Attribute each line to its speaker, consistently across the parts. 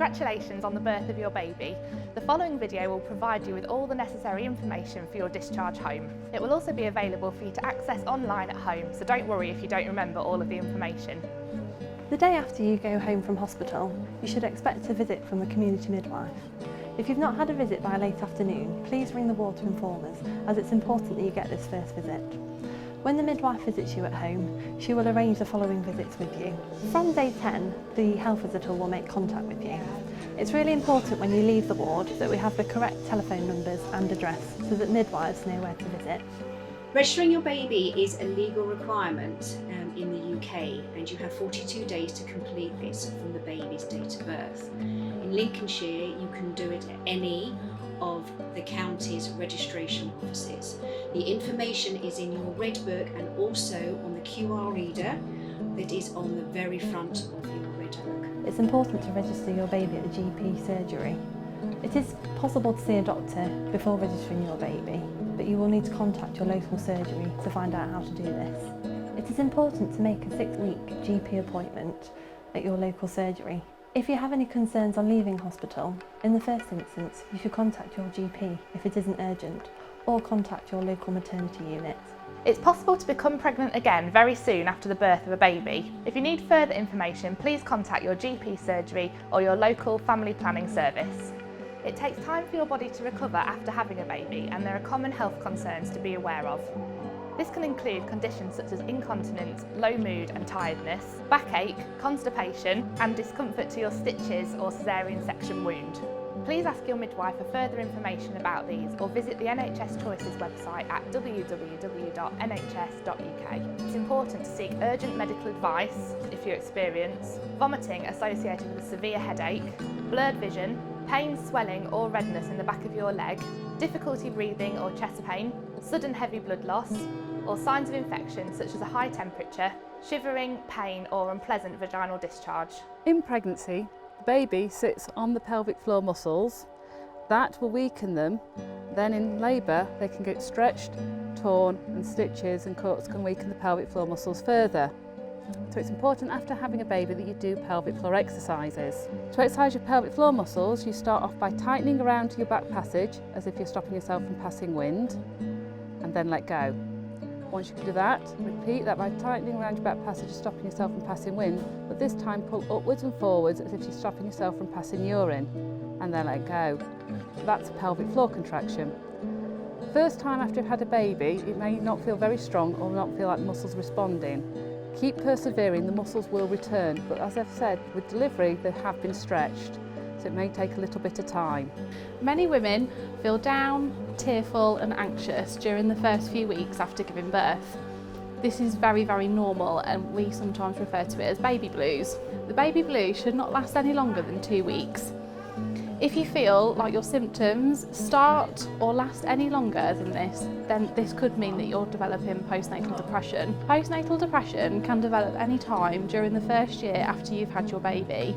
Speaker 1: Congratulations on the birth of your baby. The following video will provide you with all the necessary information for your discharge home. It will also be available for you to access online at home, so don't worry if you don't remember all of the information.
Speaker 2: The day after you go home from hospital, you should expect a visit from a community midwife. If you've not had a visit by late afternoon, please ring the ward to inform us, as it's important that you get this first visit. When the midwife visits you at home, she will arrange the following visits with you. From day 10, the health visitor will make contact with you. It's really important when you leave the ward that we have the correct telephone numbers and address so that midwives know where to visit.
Speaker 3: Registering your baby is a legal requirement in the UK, and you have 42 days to complete this from the baby's date of birth. In Lincolnshire, you can do it at any of the county's registration offices. The information is in your red book and also on the QR reader that is on the very front of your red book.
Speaker 2: It's important to register your baby at a GP surgery. It is possible to see a doctor before registering your baby, but you will need to contact your local surgery to find out how to do this. It is important to make a 6-week GP appointment at your local surgery. If you have any concerns on leaving hospital, in the first instance, you should contact your GP if it isn't urgent, or contact your local maternity unit.
Speaker 1: It's possible to become pregnant again very soon after the birth of a baby. If you need further information, please contact your GP surgery or your local family planning service. It takes time for your body to recover after having a baby, and there are common health concerns to be aware of. This can include conditions such as incontinence, low mood and tiredness, backache, constipation and discomfort to your stitches or caesarean section wound. Please ask your midwife for further information about these or visit the NHS Choices website at www.nhs.uk. It's important to seek urgent medical advice if you experience vomiting associated with a severe headache, blurred vision, pain, swelling or redness in the back of your leg, difficulty breathing or chest pain, sudden heavy blood loss, or signs of infection such as a high temperature, shivering, pain or unpleasant vaginal discharge.
Speaker 4: In pregnancy, the baby sits on the pelvic floor muscles. That will weaken them. Then in labour they can get stretched, torn, and stitches and cuts can weaken the pelvic floor muscles further. So it's important after having a baby that you do pelvic floor exercises. To exercise your pelvic floor muscles, you start off by tightening around to your back passage as if you're stopping yourself from passing wind, and then let go. Once you can do that, repeat that by tightening around your back passage and stopping yourself from passing wind, but this time pull upwards and forwards as if you're stopping yourself from passing urine, and then let go. That's a pelvic floor contraction. First time after you've had a baby, it may not feel very strong or not feel like the muscles responding. Keep persevering, the muscles will return, but as I've said, with delivery they have been stretched, so it may take a little bit of time.
Speaker 5: Many women feel down, tearful and anxious during the first few weeks after giving birth. This is very, very normal, and we sometimes refer to it as baby blues. The baby blues should not last any longer than 2 weeks. If you feel like your symptoms start or last any longer than this, then this could mean that you're developing postnatal depression. Postnatal depression can develop any time during the first year after you've had your baby.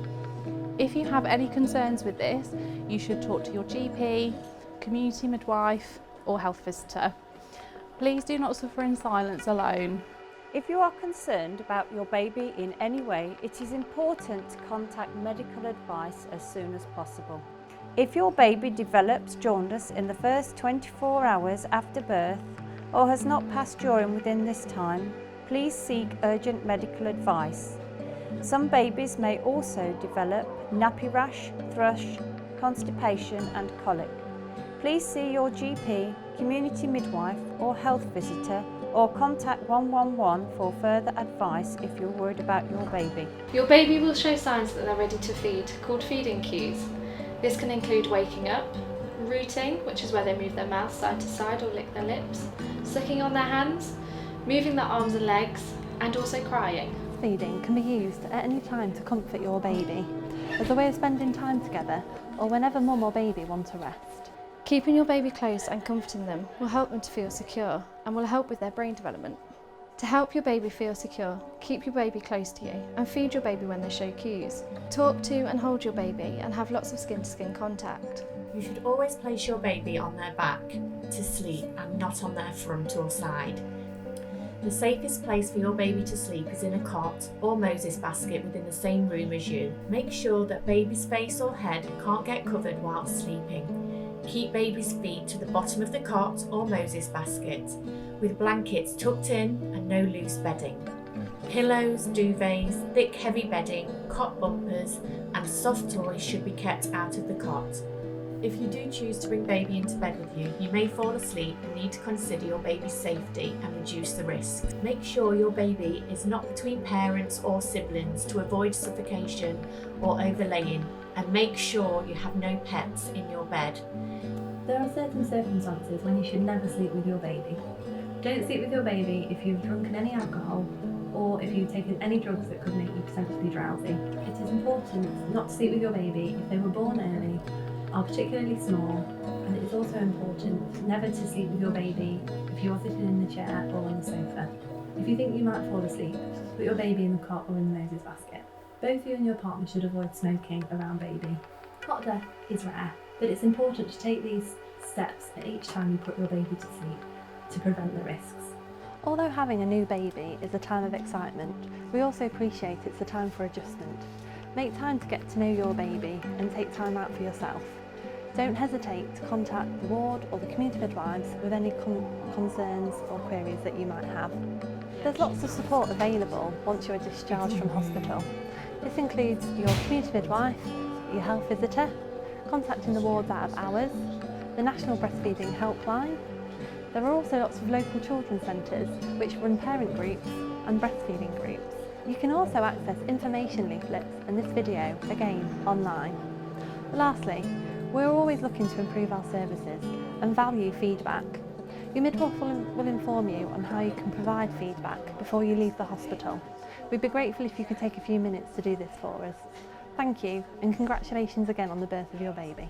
Speaker 5: If you have any concerns with this, you should talk to your GP, community midwife or health visitor. Please do not suffer in silence alone.
Speaker 6: If you are concerned about your baby in any way, it is important to contact medical advice as soon as possible. If your baby develops jaundice in the first 24 hours after birth or has not passed during within this time, please seek urgent medical advice. Some babies may also develop nappy rash, thrush, constipation and colic. Please see your GP, community midwife or health visitor, or contact 111 for further advice if you're worried about your baby.
Speaker 7: Your baby will show signs that they're ready to feed, called feeding cues. This can include waking up, rooting, which is where they move their mouth side to side or lick their lips, sucking on their hands, moving their arms and legs, and also crying.
Speaker 2: Feeding can be used at any time to comfort your baby, as a way of spending time together, or whenever mum or baby want a rest.
Speaker 7: Keeping your baby close and comforting them will help them to feel secure and will help with their brain development. To help your baby feel secure, keep your baby close to you and feed your baby when they show cues. Talk to and hold your baby and have lots of skin-to-skin contact.
Speaker 8: You should always place your baby on their back to sleep and not on their front or side. The safest place for your baby to sleep is in a cot or Moses basket within the same room as you. Make sure that baby's face or head can't get covered while sleeping. Keep baby's feet to the bottom of the cot or Moses basket, with blankets tucked in and no loose bedding. Pillows, duvets, thick heavy bedding, cot bumpers and soft toys should be kept out of the cot. If you do choose to bring baby into bed with you, you may fall asleep and need to consider your baby's safety and reduce the risk. Make sure your baby is not between parents or siblings to avoid suffocation or overlaying, and make sure you have no pets in your bed.
Speaker 2: There are certain circumstances when you should never sleep with your baby. Don't sleep with your baby if you've drunken any alcohol or if you've taken any drugs that could make you potentially drowsy. It is important not to sleep with your baby if they were born early, are particularly small, and it is also important never to sleep with your baby if you are sitting in the chair or on the sofa. If you think you might fall asleep, put your baby in the cot or in the Moses basket. Both you and your partner should avoid smoking around baby. Cot death is rare, but it's important to take these steps at each time you put your baby to sleep to prevent the risks. Although having a new baby is a time of excitement, we also appreciate it's a time for adjustment. Make time to get to know your baby and take time out for yourself. Don't hesitate to contact the ward or the community midwives with any concerns or queries that you might have. There's lots of support available once you are discharged from hospital. This includes your community midwife, your health visitor, contacting the wards out of hours, the National Breastfeeding Helpline. There are also lots of local children's centres which run parent groups and breastfeeding groups. You can also access information leaflets and this video, again, online. Lastly, we're always looking to improve our services and value feedback. Your midwife will inform you on how you can provide feedback before you leave the hospital. We'd be grateful if you could take a few minutes to do this for us. Thank you, and congratulations again on the birth of your baby.